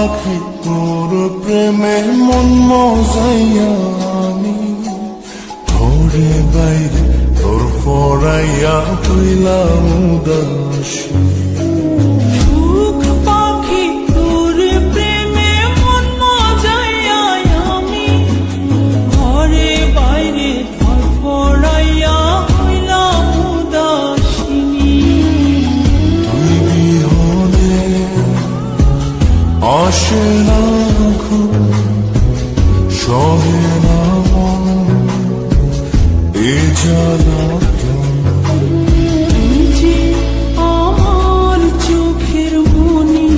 পাখি তোর প্রেমে মন মজাইয়া আমি ঘরে বাইরে তোর পড়াইয়া হইলাম উদাসী। সুখ পাখি তোর প্রেমে মন মজাইয়া আমি ঘরে বাইরে ধরফড়াইয়া হইলাম উদাসিনী। তুই বিহনে আসে না ঘুম, সহে না মন এ জ্বালাতন। তুই যে আমার চোখের মনি,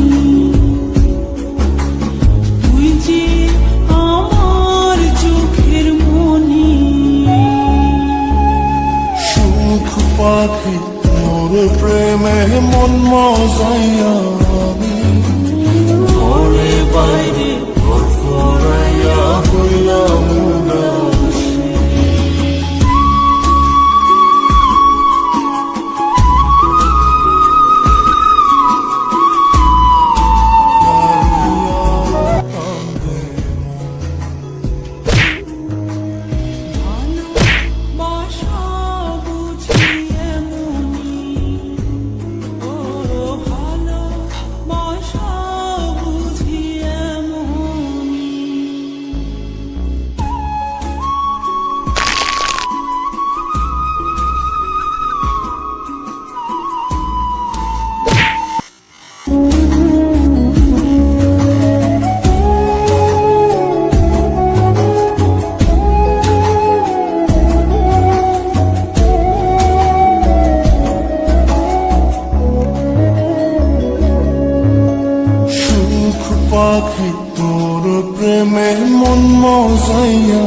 তুই যে আমার চোখের মনি। সুখ পাখি তোর প্রেমে মন মজাইয়া আমি ঘরে বাইরে তোর পড়াইয়া হইলাম উদাসী। ভালোবাসা বুঝি এমনি, ও ভালোবাসা বুঝি এমনি। সুখ পাখি তোর প্রেমে মন মজাইয়া